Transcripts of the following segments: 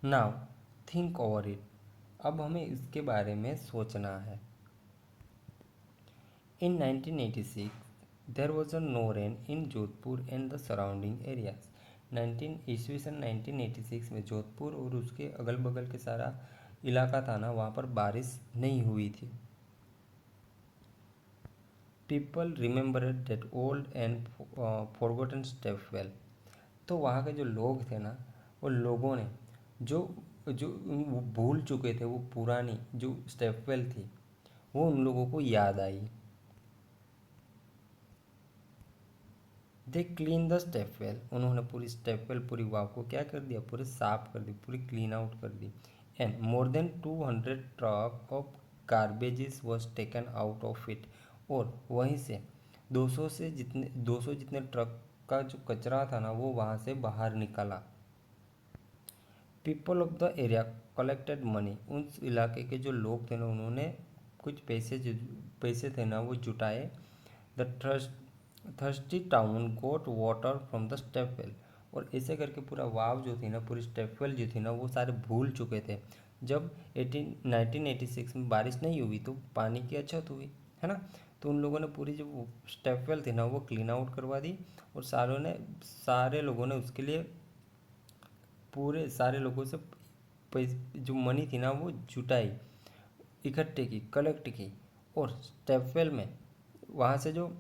Now think over it. अब हमें इसके बारे में सोचना है। In 1986, there was a no rain in Jodhpur and the surrounding areas. 19 ईस्वी सन 1986 में जोधपुर और उसके अगल बगल के सारा इलाका था ना, वहाँ पर बारिश नहीं हुई थी। People remember that old and forgotten step well. तो वहाँ के जो लोग थे ना, वो लोगों ने जो जो वो भूल चुके थे, वो पुरानी जो स्टेपवेल थी, वो उन लोगों को याद आई। They clean the stepwell. उन्होंने पूरी स्टेपवेल, पूरी वाव को क्या कर दिया, पूरे साफ कर दी, पूरी क्लीन आउट कर दी। And more than 200 truck of garbages was taken out of it. और वहीं से 200 जितने ट्रक का जो कचरा था ना, वो वहाँ से बाहर निकला। People of the area collected money. उस इलाके के जो लोग थे ना, उन्होंने कुछ पैसे थे ना, वो जुटाए। The thirsty town got water from the stepwell. और ऐसे करके पूरा वाव जो थी ना, पूरी स्टेपवेल जो थी ना, वो सारे भूल चुके थे। जब 1986 में बारिश नहीं हुई तो पानी की अछत हुई, है ना। तो उन लोगों ने पूरी जो स्टेपवेल थी ना, वो क्लीन आउट करवा दी। और सारे लोगों ने उसके लिए पूरे सारे लोगों से जो मनी थी ना, वो जुटाई, इकट्ठे की, कलेक्ट की। और स्टेपवेल में वहाँ से जो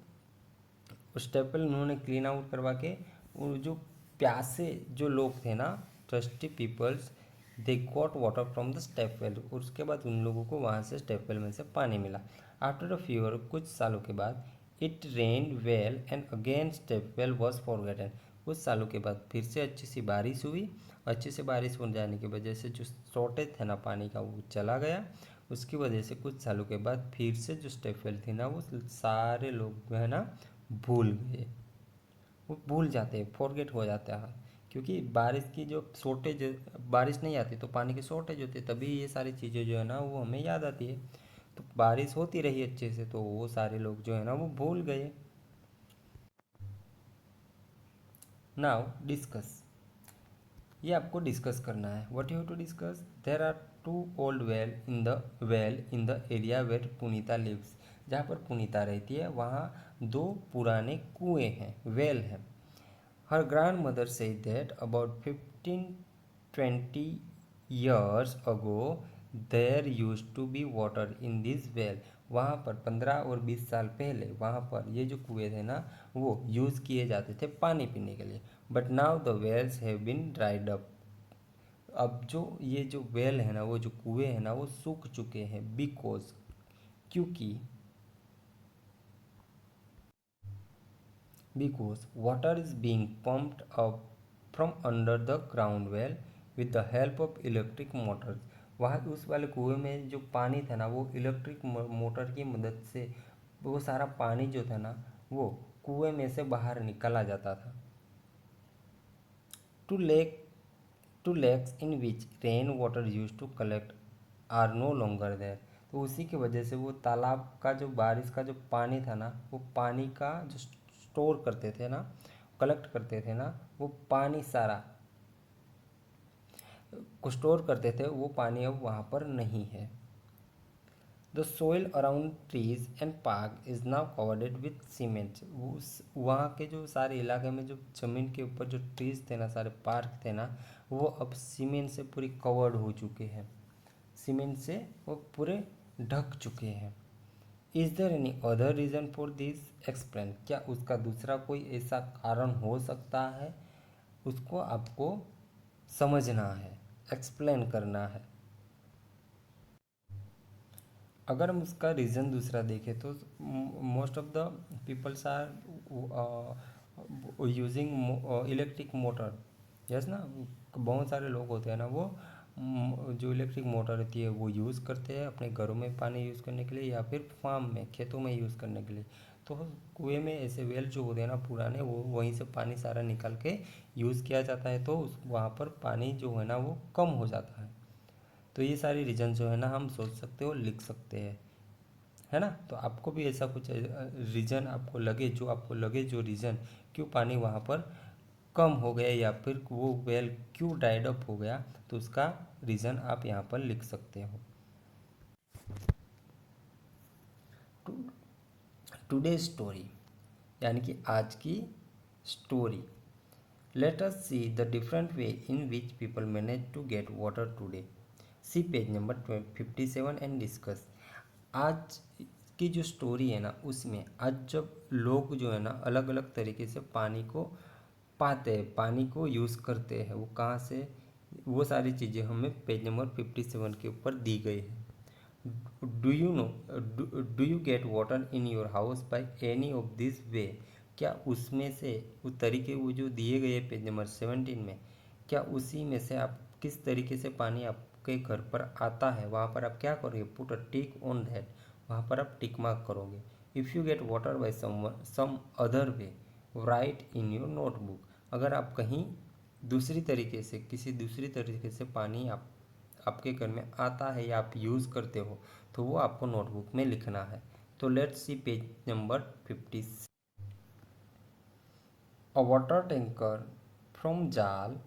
स्टेपवेल उन्होंने क्लीन आउट करवा के, वो जो प्यासे जो लोग थे ना, thirsty peoples, they got water from the stepwell. और उसके बाद उन लोगों को वहाँ से स्टेपवेल में से पानी मिला। आफ्टर अ फ्यू ईयर, कुछ सालों के बाद, it rain well and again stepwell was forgotten. कुछ सालों के बाद फिर से अच्छी सी बारिश हुई। अच्छे से बारिश हो जाने की वजह से जो शॉर्टेज था ना पानी का, वो चला गया। उसकी वजह से कुछ सालों के बाद फिर से जो स्टेपवेल थी ना, वो सारे लोग जो है ना, भूल गए। वो भूल जाते हैं, फॉरगेट हो जाता है। क्योंकि बारिश की जो शॉर्टेज, बारिश नहीं आती तो पानी की शॉर्टेज होती है, तभी ये सारी चीज़ें जो है ना, वो हमें याद आती है। तो बारिश होती रही अच्छे से, तो वो सारे लोग जो है ना, वो भूल गए। Now discuss. ये आपको डिस्कस करना है। What you have to discuss? There are two old well in the area where Punita lives. जहाँ पर पुनीता रहती है, वहाँ दो पुराने कुएं हैं, वेल हैं। Her grandmother said that about 15-20 years ago there use to be water in this well. वहाँ पर 15 और 20 साल पहले वहाँ पर ये जो कुएं थे ना, वो यूज़ किए जाते थे पानी पीने के लिए। But now the wells have been dried up. अब जो ये जो वेल है ना, वो जो कुएं हैं ना, वो सूख चुके हैं। बिकॉज, क्योंकि, because water is being pumped up from under the ground well with the help of electric motors। वहाँ उस वाले कुएं में जो पानी था ना, वो इलेक्ट्रिक मोटर की मदद से वो सारा पानी जो था ना, वो कुएं में से बाहर निकाला जाता था। Two lake two lakes in which rain water use to collect are no longer there. तो उसी की वजह से वो तालाब का जो बारिश का जो पानी था ना, वो पानी का जो स्टोर करते थे ना, कलेक्ट करते थे ना, वो पानी सारा को स्टोर करते थे, वो पानी अब वहाँ पर नहीं है। The soil around trees and park is now covered with cement. वहाँ के जो सारे इलाके में जो ज़मीन के ऊपर जो ट्रीज थे ना, सारे पार्क थे ना, वो अब सीमेंट से पूरी कवर्ड हो चुके हैं। सीमेंट से वो पूरे ढक चुके हैं। Is there any other reason for this? Explain. क्या उसका दूसरा कोई ऐसा कारण हो सकता है? उसको आपको समझना है, एक्सप्लेन करना है। अगर हम उसका रीज़न दूसरा देखें तो most of the peoples are using electric motor. Yes ना। बहुत सारे लोग होते हैं ना, वो जो इलेक्ट्रिक मोटर रहती है वो यूज़ करते हैं अपने घरों में पानी यूज़ करने के लिए, या फिर फार्म में, खेतों में यूज़ करने के लिए। तो कुएं में ऐसे वेल जो होते हैं ना पुराने, वो वहीं से पानी सारा निकाल के यूज़ किया जाता है, तो वहाँ पर पानी जो है ना, वो कम हो जाता है। तो ये सारी रीज़न जो है ना, हम सोच सकते हो, लिख सकते हैं, है ना। तो आपको भी ऐसा कुछ रीज़न आपको लगे, जो रीज़न क्यों पानी वहाँ पर कम हो गया या फिर वो वेल क्यों ड्राइड अप हो गया, तो उसका रीज़न आप यहाँ पर लिख सकते हो। टुडे स्टोरी यानी कि आज की story. Let us see the different way in which people manage to get water today. See page number 57 and discuss. आज की जो स्टोरी है ना, उसमें आज जब लोग जो है ना अलग अलग तरीके से पानी को पाते हैं, पानी को यूज़ करते हैं, वो कहाँ से, वो सारी चीज़ें हमें पेज नंबर 57 के ऊपर दी गई है। Do you know, do you get water in your house by any of this way. क्या उसमें से वो तरीके वो जो दिए गए पेज नंबर 17 में, क्या उसी में से आप किस तरीके से पानी आपके घर पर आता है, वहाँ पर आप क्या करोगे, put a tick on that, वहाँ पर आप टिक मार्क करोगे। If you get water by some other way, write in your notebook. अगर आप कहीं दूसरी तरीके से, किसी दूसरी तरीके से पानी आप आपके घर में आता है या आप यूज़ करते हो, तो वो आपको नोटबुक में लिखना है। तो let's see page number 50। A water tanker from Jal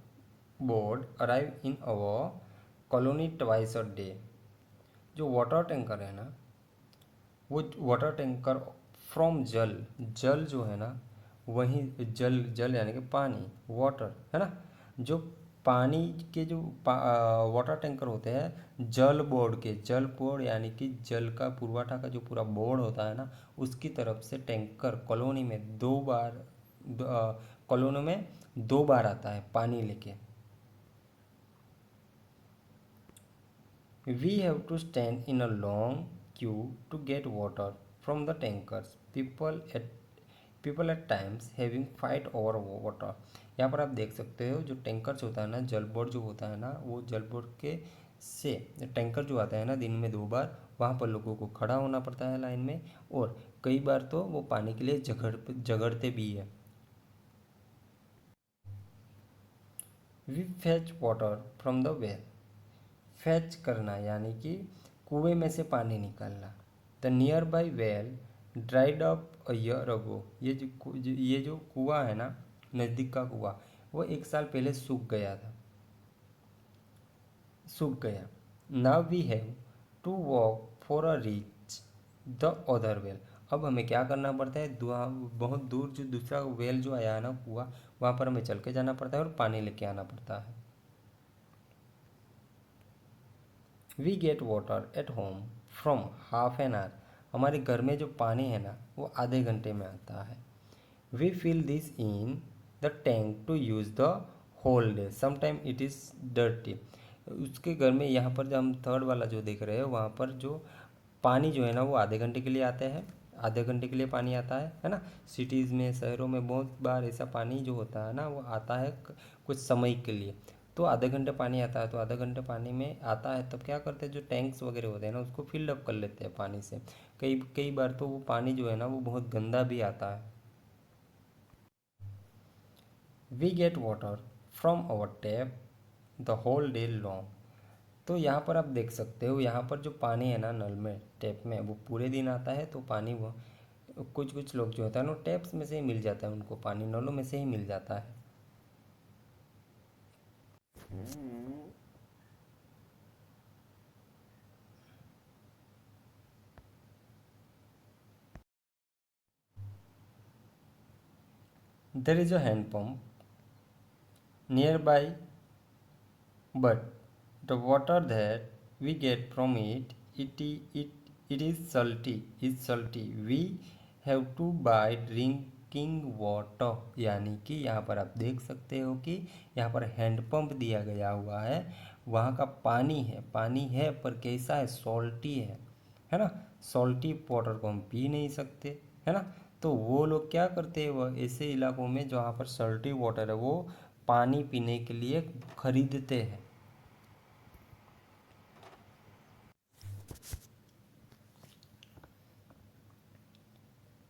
board arrive in our colony twice a day. जो वाटर टैंकर है ना, वो वाटर टैंकर फ्रॉम जल, जल जो है ना, वहीं जल, जल यानी कि पानी, वाटर है ना, जो पानी के जो वाटर टैंकर होते हैं जल बोर्ड के, जल बोर्ड यानी कि जल का पुरवठा का जो पूरा बोर्ड होता है ना, उसकी तरफ से टैंकर कॉलोनी में दो बार, कॉलोनी में दो बार आता है पानी लेके। We have to stand in a long queue to get water from the tankers. People at times having fight over water. यहाँ पर आप देख सकते हो जो टैंकर्स होता है ना, जल बोर्ड जो होता है ना, वो जल बोर्ड के से टैंकर जो आता है ना दिन में दो बार, वहाँ पर लोगों को खड़ा होना पड़ता है लाइन में, और कई बार तो वो पानी के लिए झगड़ते भी है। We fetch water from the well. Fetch करना यानी कि कुएं में से पानी निकालना। The near by well dried up a year ago. ये जो कुआं है ना, नज़दीक का कुआं, वो एक साल पहले सूख गया था, सूख गया। Now we have to walk for a reach the other well. अब हमें क्या करना पड़ता है, बहुत दूर जो दूसरा वेल जो आया है ना, कुआं, वहाँ पर हमें चल के जाना पड़ता है और पानी लेके आना पड़ता है। We get water at home from half an hour. हमारे घर में जो पानी है ना, वो आधे घंटे में आता है। We fill this in the tank to use the whole day, sometime it is dirty. उसके घर में यहाँ पर जो हम थर्ड वाला जो देख रहे हो, वहाँ पर जो पानी जो है ना, वो आधे घंटे के लिए आते हैं, आधे घंटे के लिए पानी आता है ना। सिटीज़ में, शहरों में बहुत बार ऐसा पानी जो होता है ना, वो आता है कुछ समय के लिए। तो आधे घंटे पानी आता है, तो आधे घंटे पानी में आता है, तब क्या करते हैं, जो टैंक्स वगैरह होते हैं ना, उसको फिल अप कर लेते हैं पानी से। कई कई बार तो वो पानी जो है ना, वो बहुत गंदा भी आता है। We get water from our tap the whole day long. तो यहाँ पर आप देख सकते हो, यहाँ पर जो पानी है ना नल में, टैप में, वो पूरे दिन आता है। तो पानी वो कुछ कुछ लोग जो होता है ना, टैप्स में से ही मिल जाता है उनको पानी, नलों में से ही मिल जाता है। There is a hand pump nearby, but the water that we get from it, it is salty. We have to buy drinking water। यानी कि यहाँ पर आप देख सकते हो कि यहाँ पर हैंडपम्प दिया गया हुआ है, वहाँ का पानी है पर कैसा है, सॉल्टी है ना। सॉल्टी वाटर को हम पी नहीं सकते, है ना। तो वो लोग क्या करते हैं, वह ऐसे इलाकों में जहाँ पर सॉल्टी वाटर है, वो पानी पीने के लिए खरीदते हैं।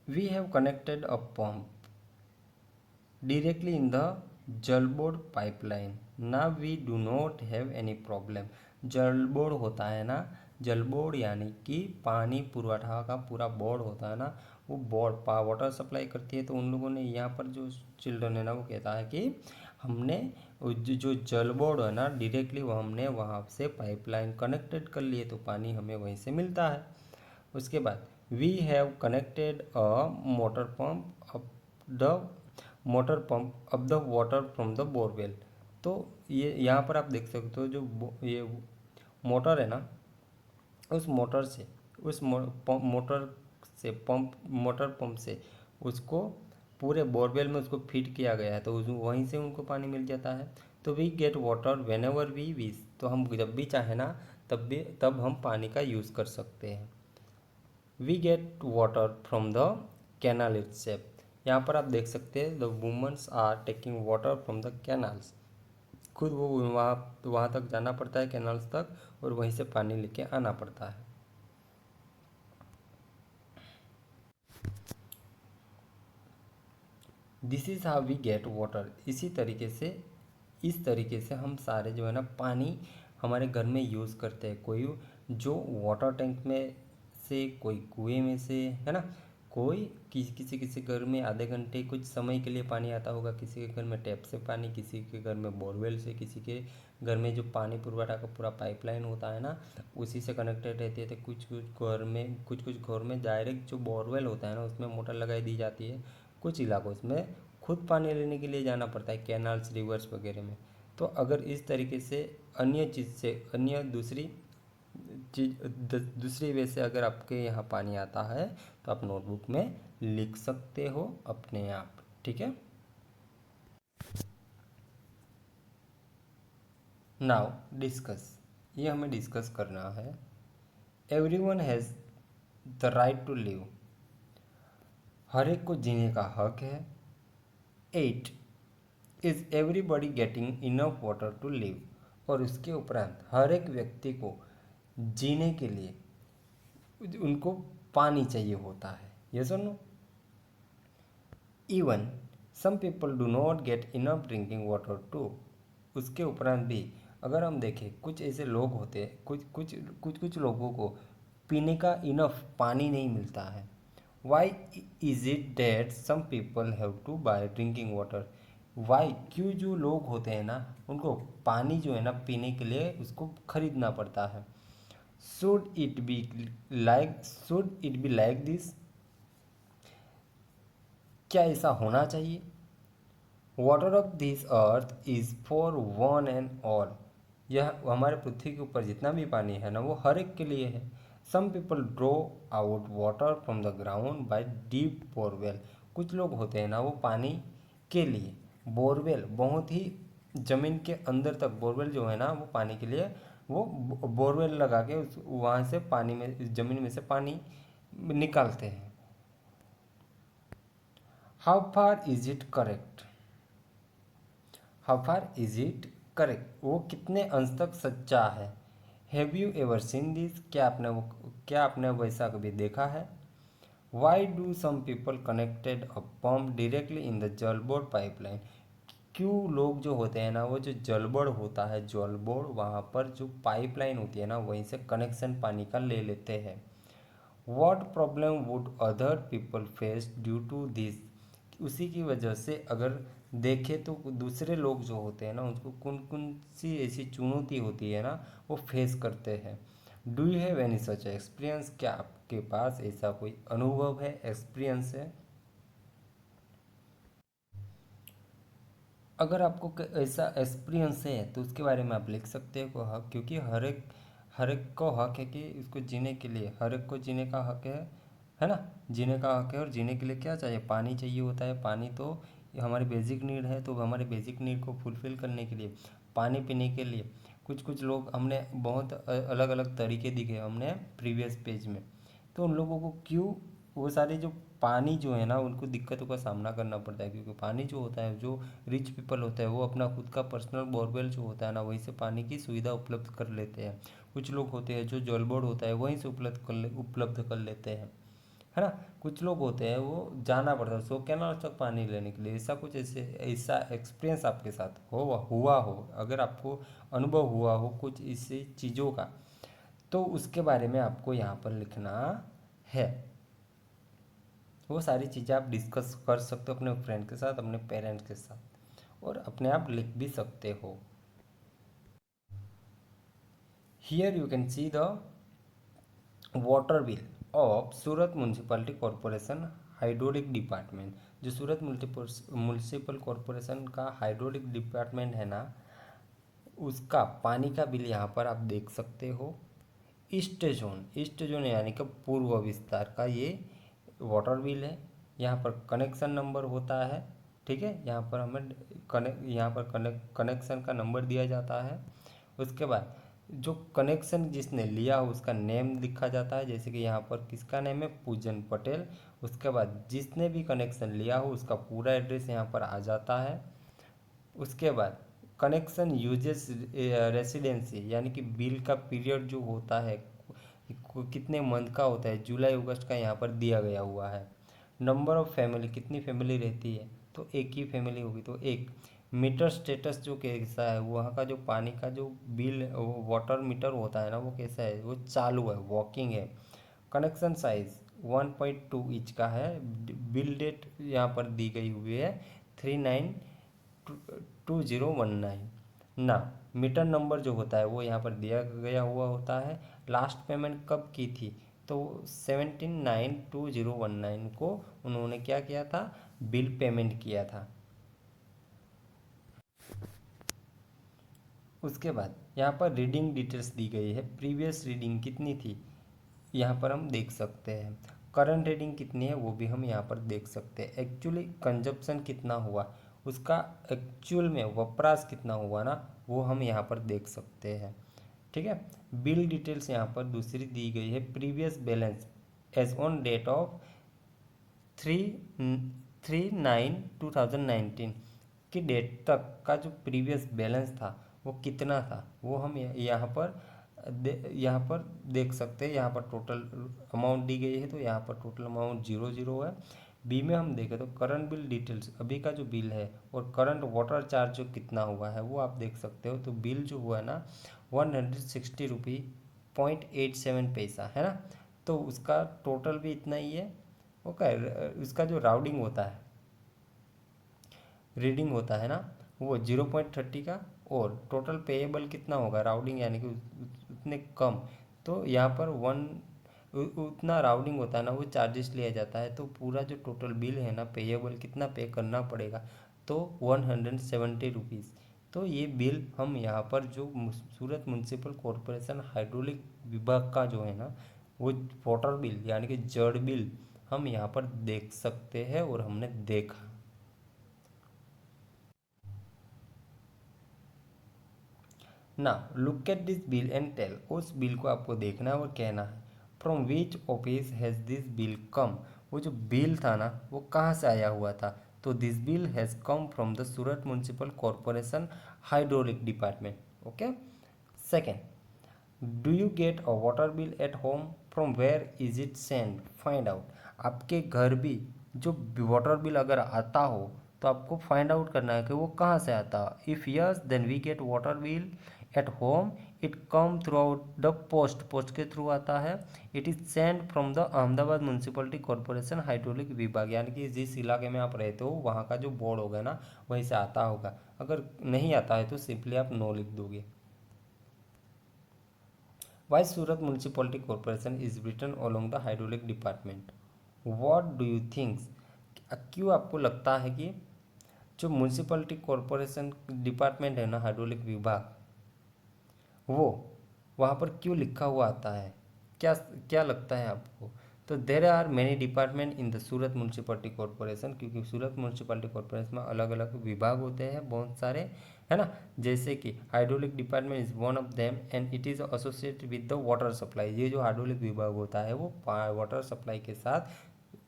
We have connected a pump directly in the Jal board pipeline. ना we do not have any problem. Jal board होता है ना, जलबोर्ड यानी कि पानी पुरवठा का पूरा बोर्ड होता है ना, वो वाटर सप्लाई करती है। तो उन लोगों ने यहाँ पर जो चिल्ड्रन है ना वो कहता है कि हमने जो जल बोर्ड है ना डायरेक्टली वो हमने वहाँ से पाइपलाइन कनेक्टेड कर लिए तो पानी हमें वहीं से मिलता है। उसके बाद we have connected a motor pump up the of the water from the borewell. तो ये यहाँ पर आप देख सकते हो जो ये मोटर है ना उस मोटर से मोटर पंप से उसको पूरे बोरवेल में उसको फिट किया गया है तो वहीं से उनको पानी मिल जाता है। तो we get water whenever we wish. तो हम जब भी चाहे ना तब हम पानी का यूज़ कर सकते हैं। We get water from the canal itself. यहाँ पर आप देख सकते हैं the womens are taking water from the canals. खुद वो वहाँ तक जाना पड़ता है कैनाल्स तक और वहीं से पानी लेके आना पड़ता है। This is how we get water. इस तरीके से हम सारे जो है ना पानी हमारे घर में यूज़ करते हैं। कोई जो वाटर टैंक में से, कोई कुएं में से, है ना, कोई किसी किसी घर में आधे घंटे कुछ समय के लिए पानी आता होगा, किसी के घर में टैप से पानी, किसी के घर में बोरवेल से, किसी के घर में जो पानी पुरवठा का पूरा पाइपलाइन होता है ना उसी से कनेक्टेड रहती है। तो कुछ कुछ घर में डायरेक्ट जो बोरवेल होता है ना उसमें मोटर लगाई दी जाती है। कुछ इलाकों में खुद पानी लेने के लिए जाना पड़ता है कैनाल्स रिवर्स वगैरह में। तो अगर इस तरीके से अन्य दूसरी वे से अगर आपके यहाँ पानी आता है तो आप नोटबुक में लिख सकते हो अपने आप। ठीक है। Now discuss. ये हमें डिस्कस करना है। Everyone has the right to live. हर एक को जीने का हक है। 8 is everybody getting enough water to live. और उसके उपरांत हर एक व्यक्ति को जीने के लिए उनको पानी चाहिए होता है। यस और no? Even some people do not get enough drinking water too. उसके उपरांत भी अगर हम देखें कुछ ऐसे लोग होते हैं, कुछ लोगों को पीने का इनफ पानी नहीं मिलता है। Why is it that some people have to buy drinking water. Why, क्यों जो लोग होते हैं ना उनको पानी जो है ना पीने के लिए उसको खरीदना पड़ता है। Should it be like this. क्या ऐसा होना चाहिए? Water of this earth is for one and all. यह हमारे पृथ्वी के ऊपर जितना भी पानी है ना वो हर एक के लिए है। Some people draw out water from the ground by deep borewell. कुछ लोग होते हैं ना वो पानी के लिए बोरवेल बहुत ही ज़मीन के अंदर तक बोरवेल जो है ना वो पानी के लिए वो बोरवेल लगा के उस वहाँ से पानी में ज़मीन में से पानी निकालते हैं। How far is it correct? How far is it correct, वो कितने अंश तक सच्चा है। Have you ever seen this, क्या आपने वैसा कभी देखा है? Why do some people connected a pump directly in the Jal board pipeline. क्यों लोग जो होते हैं ना वो जो जल बोर्ड होता है जल बोर्ड वहाँ पर जो पाइपलाइन होती है ना वहीं से कनेक्शन पानी का ले लेते हैं। What problem would other people face due to this. उसी की वजह से अगर देखें तो दूसरे लोग जो होते हैं ना उनको कौन कौन सी ऐसी चुनौती होती है ना वो फेस करते हैं। Do you have any such experience, क्या आपके पास ऐसा कोई अनुभव है, एक्सपीरियंस है? अगर आपको ऐसा एक्सपीरियंस है तो उसके बारे में आप लिख सकते हो हक, क्योंकि हर एक को हक है कि उसको जीने के लिए हर एक को जीने का हक है ना। जीने का हक है और जीने के लिए क्या चाहिए? पानी चाहिए होता है। पानी तो हमारी बेसिक नीड है। तो हमारे बेसिक नीड को फुलफ़िल करने के लिए पानी पीने के लिए कुछ लोग हमने बहुत अलग अलग तरीके दिखे हमने प्रीवियस पेज में। तो उन लोगों को क्यों वो सारे जो पानी जो है ना उनको दिक्कतों का सामना करना पड़ता है, क्योंकि पानी जो होता है जो रिच पीपल होता है वो अपना खुद का पर्सनल बोरवेल जो होता है ना वहीं से पानी की सुविधा उपलब्ध कर लेते हैं। कुछ लोग होते हैं जो जल बोर्ड होता है वहीं से उपलब्ध कर लेते हैं, है ना। कुछ लोग होते हैं वो जाना पड़ता है उसको कैनाल तक पानी लेने के लिए। ऐसा एक्सपीरियंस आपके साथ हुआ हो, अगर आपको अनुभव हुआ हो कुछ इससे चीज़ों का तो उसके बारे में आपको यहाँ पर लिखना है। वो सारी चीज़ें आप डिस्कस कर सकते हो अपने फ्रेंड के साथ, अपने पेरेंट्स के साथ, और अपने आप लिख भी सकते हो। Here you can see the water bill of Surat municipality corporation hydraulic department. जो सूरत म्यूनसिपल कॉरपोरेशन का हाइड्रोलिक डिपार्टमेंट है ना, उसका पानी का बिल यहाँ पर आप देख सकते हो। ईस्ट जोन यानी कि पूर्व विस्तार का ये वाटर बिल है। यहाँ पर कनेक्शन नंबर होता है, ठीक है, यहाँ पर हमें कनेक्शन का नंबर दिया जाता है। उसके बाद जो कनेक्शन जिसने लिया हो उसका नेम लिखा जाता है, जैसे कि यहाँ पर किसका नेम है, पूजन पटेल। उसके बाद जिसने भी कनेक्शन लिया हो उसका पूरा एड्रेस यहाँ पर आ जाता है। उसके बाद कनेक्शन यूजेस रेसिडेंसी, यानी कि बिल का पीरियड जो होता है कितने मंथ का होता है, जुलाई अगस्त का यहाँ पर दिया गया हुआ है। नंबर ऑफ फैमिली, कितनी फैमिली रहती है, तो एक ही फैमिली होगी तो एक। मीटर स्टेटस जो कैसा है, वहाँ का जो पानी का जो बिल वाटर मीटर होता है ना, वो कैसा है, वो चालू है, वर्किंग है। कनेक्शन साइज 1.2 इंच का है। बिल डेट यहाँ पर दी गई हुई है 392019 ना। मीटर नंबर जो होता है वो यहाँ पर दिया गया हुआ होता है। लास्ट पेमेंट कब की थी, तो 17/9/2019 को उन्होंने क्या किया था, बिल पेमेंट किया था। उसके बाद यहाँ पर रीडिंग डिटेल्स दी गई है। प्रीवियस रीडिंग कितनी थी यहाँ पर हम देख सकते हैं। करंट रीडिंग कितनी है वो भी हम यहाँ पर देख सकते हैं। एक्चुअली कंजप्शन कितना हुआ, उसका एक्चुअल में वपराश कितना हुआ ना, वो हम यहाँ पर देख सकते हैं, ठीक है। बिल डिटेल्स यहाँ पर दूसरी दी गई है। Previous balance as on date of 3/9/2019 की डेट तक का जो प्रीवियस बैलेंस था वो कितना था, वो हम यहाँ पर देख सकते हैं। यहाँ पर टोटल अमाउंट दी गई है, तो यहाँ पर टोटल अमाउंट 0 है। बी में हम देखें तो करंट बिल डिटेल्स, अभी का जो बिल है, और करंट वाटर चार्ज जो कितना हुआ है वो आप देख सकते हो। तो बिल जो हुआ है ना 160 रुपी 0.87 पैसा है ना, तो उसका टोटल भी इतना ही है। ओके, उसका जो राउंडिंग होता है, रीडिंग होता है ना, वो 0.30 का, और टोटल पेएबल कितना होगा राउंडिंग यानी कि उतने कम, तो यहाँ पर उतना राउंडिंग होता है ना, वो चार्जेस लिया जाता है। तो पूरा जो टोटल बिल है ना पेएबल कितना पे करना पड़ेगा, तो 170 रुपीज़। तो ये बिल हम यहाँ पर जो सूरत म्यूनसिपल कॉरपोरेशन हाइड्रोलिक विभाग का जो है ना, वो वाटर बिल यानी कि जड़ बिल हम यहाँ पर देख सकते हैं, और हमने देखा। ना look at this bill and tell, उस बिल को आपको देखना है और कहना है from which office has this bill come. वो जो बिल था ना वो कहाँ से आया हुआ था, तो this bill has come from the Surat municipal corporation hydraulic department. Okay. Second, do you get a water bill at home, from where is it send, find out. आपके घर भी जो वाटर बिल अगर आता हो तो आपको फाइंड आउट करना है कि वो कहाँ से आता है। If yes then we get water bill at home, it come through out the post के थ्रू आता है। It is send from the Ahmedabad municipality corporation hydraulic विभाग, यानी कि जिस इलाके में आप रहते हो वहाँ का जो बोर्ड होगा ना वहीं से आता होगा। अगर नहीं आता है तो सिंपली आप नो लिख दोगे। Why Surat municipality corporation is written along the hydraulic department, what do you thinks. क्यों आपको लगता है कि जो म्यूनसिपलिटी कॉरपोरेशन डिपार्टमेंट है ना हाइड्रोलिक विभाग, वो वहाँ पर क्यों लिखा हुआ आता है, क्या क्या लगता है आपको। तो there are many department in the Surat municipality corporation, क्योंकि सूरत म्यूनसिपलिटी कॉरपोरेशन में अलग अलग विभाग होते हैं बहुत सारे, है ना। जैसे कि hydraulic department is one of them and it is associated with the water supply. ये जो हाइड्रोलिक विभाग होता है वो वाटर सप्लाई के साथ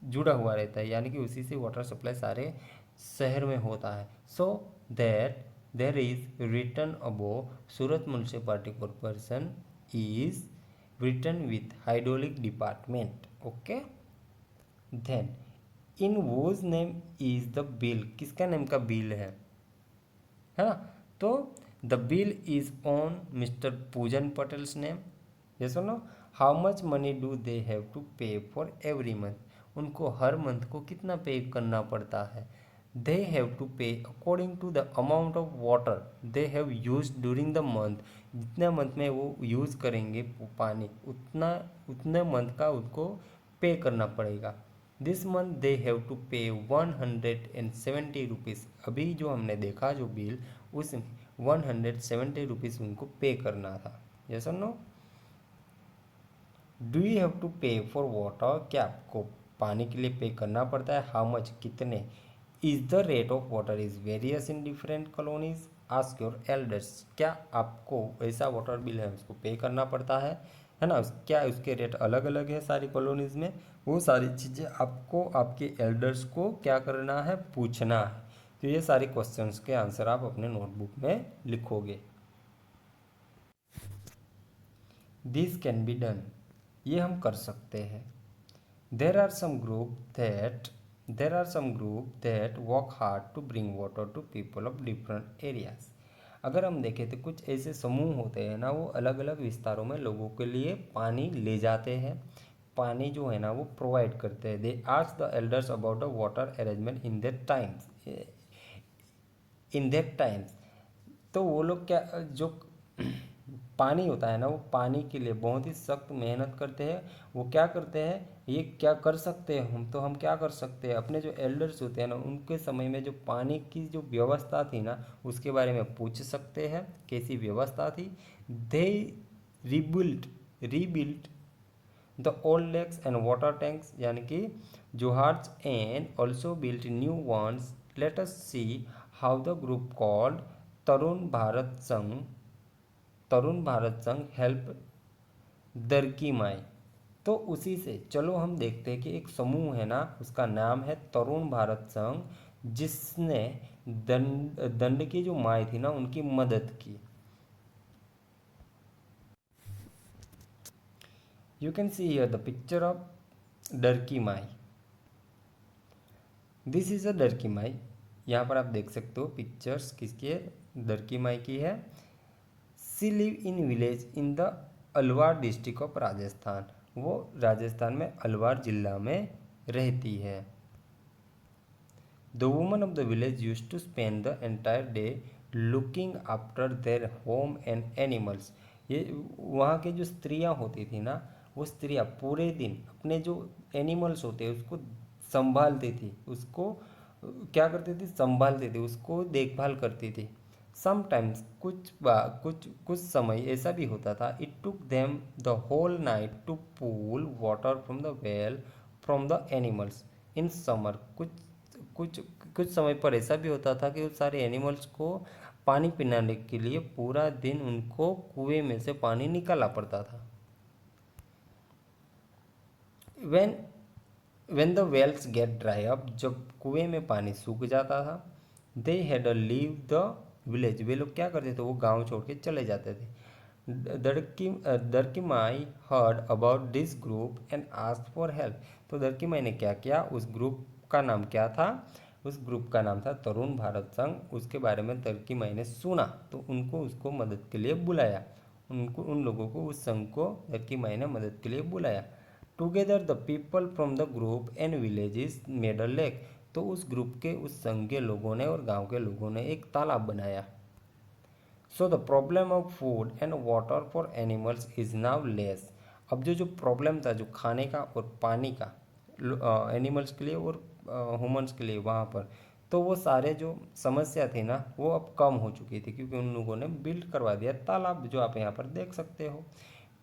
जुड़ा हुआ रहता है, यानी कि उसी से वाटर सप्लाई सारे शहर में होता है। So that there is return above Surat municipality corporation is written with hydraulic department. Okay, then in whose name is the bill, किसका नेम का बिल है ना। तो the bill is on mister Pujan Patel's name. Yes और no. How much money do they have to pay for every month, उनको हर month को कितना पे करना पड़ता है। They have to pay according to the amount of water they have use during the month. जितना month में वो यूज़ करेंगे पानी उतने मंथ का उनको पे करना पड़ेगा। This month they have to pay 170 rupees. अभी जो हमने देखा जो बिल, उसमें 170 रुपीज़ उनको पे करना था। यस और no? Do you have to pay for water? क्या आपको पानी के लिए पे करना पड़ता है? How much? कितने? Is the rate of water is various in different colonies? Ask your elders. क्या आपको ऐसा वाटर बिल है उसको पे करना पड़ता है ना? क्या उसके रेट अलग अलग है सारी कॉलोनीज में? वो सारी चीज़ें आपको आपके एल्डर्स को क्या करना है? पूछना है। तो ये सारे क्वेश्चंस के आंसर आप अपने नोटबुक में लिखोगे। This can be done. ये हम कर सकते हैं। There are some group that work hard to bring water to people of different areas. अगर हम देखें तो कुछ ऐसे समूह होते हैं ना, वो अलग अलग विस्तारों में लोगों के लिए पानी ले जाते हैं, पानी जो है ना वो प्रोवाइड करते हैं। They ask the elders about the water arrangement in that times. तो वो लोग क्या, जो पानी होता है ना, वो पानी के लिए बहुत ही सख्त मेहनत करते हैं। वो क्या करते हैं, ये क्या कर सकते हैं हम क्या कर सकते हैं, अपने जो एल्डर्स होते हैं ना, उनके समय में जो पानी की जो व्यवस्था थी ना, उसके बारे में पूछ सकते हैं कैसी व्यवस्था थी। They rebuilt the old lakes and water tanks, यानी कि जोहार्स, and also built new ones. Let us see how the group called Tarun Bharat Sangh help दरकी माई। तो उसी से चलो हम देखते हैं कि एक समूह है ना, उसका नाम है तरुण भारत संघ, जिसने दंड की जो माई थी ना, उनकी मदद की। You can see here the picture of Darki Mai. This is a Darki Mai. यहाँ पर आप देख सकते हो पिक्चर्स किसकी है, डरकी माई की है। She live in village in the Alwar district of Rajasthan. वो राजस्थान में अलवार जिला में रहती है। The woman of the village use to spend the entire day looking after their home and animals. ये वहाँ के जो स्त्रियाँ होती थी ना, वो स्त्रियाँ पूरे दिन अपने जो एनिमल्स होते हैं उसको संभालती थी, उसको क्या करती थी, संभालती थी, उसको देखभाल करती थी। समटाइम्स कुछ समय ऐसा भी होता था, it took them the whole night to pull water from the well from the animals in summer. कुछ कुछ समय पर ऐसा भी होता था कि उस सारे एनिमल्स को पानी पिलाने के लिए पूरा दिन उनको कुएं में से पानी निकालना पड़ता था। When when the wells get dry up, जब कुएं में पानी सूख जाता था, they had a leave the village. वे लोग क्या करते थे, वो गांव छोड़ के चले जाते थे। Darki Mai heard about this group and asked for help. तो दरकी माई ने क्या किया, उस ग्रुप का नाम क्या था, उस ग्रुप का नाम था तरुण भारत संघ। उसके बारे में दरकी माई ने सुना तो उसको मदद के लिए बुलाया। उन लोगों को, उस संघ को दरकी माई ने मदद के लिए बुलाया। Together the people from the group and villages made a lake. तो उस ग्रुप के, उस संघ के लोगों ने और गांव के लोगों ने एक तालाब बनाया। So the problem of food and water for animals is now less. अब जो प्रॉब्लम था, जो खाने का और पानी का एनिमल्स के लिए और ह्यूमंस के लिए वहाँ पर, तो वो सारे जो समस्या थी ना, वो अब कम हो चुकी थी, क्योंकि उन लोगों ने बिल्ड करवा दिया तालाब, जो आप यहाँ पर देख सकते हो।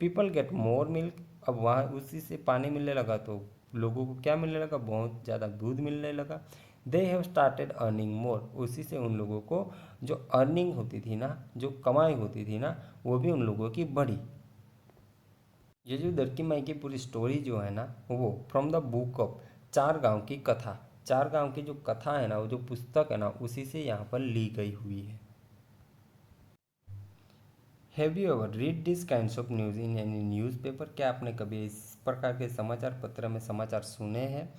People get more milk. अब वहाँ उसी से पानी मिलने लगा, तो लोगों को क्या मिलने लगा, बहुत ज़्यादा दूध मिलने लगा। They have started earning more. उसी से उन लोगों को जो अर्निंग होती थी ना, जो कमाई होती थी ना, वो भी उन लोगों की बढ़ी। ये जो दरकी माई की पूरी स्टोरी जो है ना, वो फ्रॉम द बुक ऑफ चार गांव की कथा, चार गांव की जो कथा है ना, वो जो पुस्तक है ना, उसी से यहाँ पर ली गई हुई है। Have you ever read this kinds of news in any news paper? क्या आपने कभी इस प्रकार के समाचार पत्र में समाचार सुने हैं?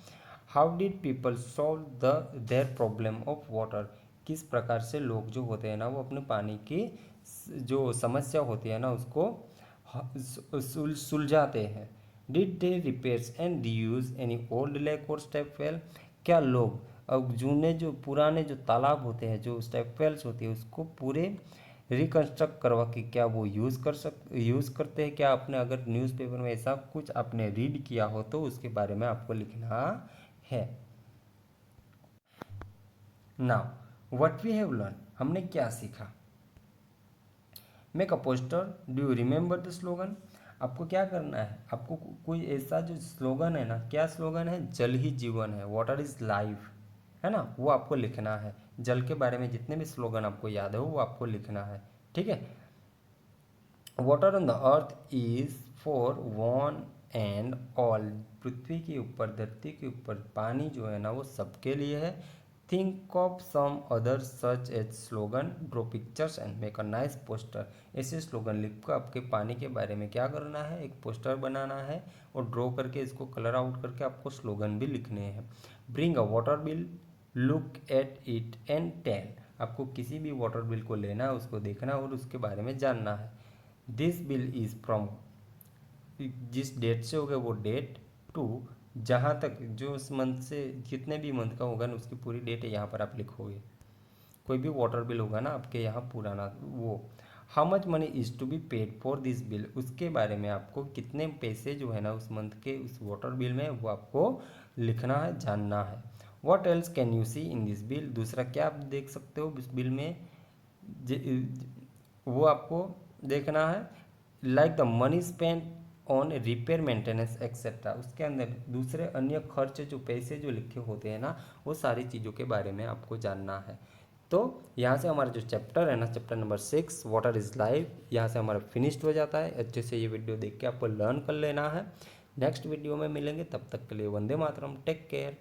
How did people solve their problem of water? किस प्रकार से लोग जो होते हैं ना, वो अपने पानी की जो समस्या होती है ना, उसको सुलझाते हैं। Did they repairs and reuse any old lake और स्टेप वेल? क्या लोग अब जूने जो पुराने जो तालाब होते हैं, जो स्टेप वेल्स होती है, उसको पूरे रिकंस्ट्रक्ट करवा के क्या वो यूज़ करते हैं? क्या आपने अगर न्यूज़पेपर में ऐसा कुछ आपने रीड किया हो तो उसके बारे में आपको लिखना है। Now what we have learn, हमने क्या सीखा? Make a poster, do you remember the slogan? आपको क्या करना है, आपको कोई ऐसा जो स्लोगन है ना, क्या स्लोगन है? जल ही जीवन है, वाटर इज लाइफ, है ना, वो आपको लिखना है। जल के बारे में जितने भी स्लोगन आपको याद है वो आपको लिखना है, ठीक है। Water on the earth is for one and all, पृथ्वी के ऊपर, धरती के ऊपर पानी जो है ना वो सबके लिए है। Think of some other such as slogan, draw pictures and make a nice poster. ऐसे स्लोगन लिख कर आपके पानी के बारे में क्या करना है, एक पोस्टर बनाना है और ड्रॉ करके इसको कलर आउट करके आपको स्लोगन भी लिखने हैं। Bring a water bill, look at it and tell, आपको किसी भी वाटर बिल को लेना है, उसको देखना और उसके बारे में जानना है। दिस बिल इज़ फ्रॉम, जिस डेट से होगा वो डेट, टू, जहाँ तक जो उस मंथ से जितने भी मंथ का होगा ना उसकी पूरी डेट है यहाँ पर आप लिखोगे। कोई भी वाटर बिल होगा ना आपके यहाँ पुराना वो, how much money is to be paid for this bill, उसके बारे में आपको कितने पैसे जो है ना उस मंथ के उस वाटर बिल में वो आपको लिखना है, जानना है। What else can you see in this bill, दूसरा क्या आप देख सकते हो इस बिल में, वो आपको देखना है। Like the money spend on repair maintenance etcetera, उसके अंदर दूसरे अन्य खर्च जो पैसे जो लिखे होते हैं ना वो सारी चीज़ों के बारे में आपको जानना है। तो यहाँ से हमारा जो चैप्टर है ना, chapter number 6 water is life, यहाँ से हमारा फिनिश्ड हो जाता है। अच्छे से ये वीडियो देख के आपको लर्न कर लेना है। नेक्स्ट वीडियो में मिलेंगे, तब तक के लिए वंदे मातरम, टेक केयर।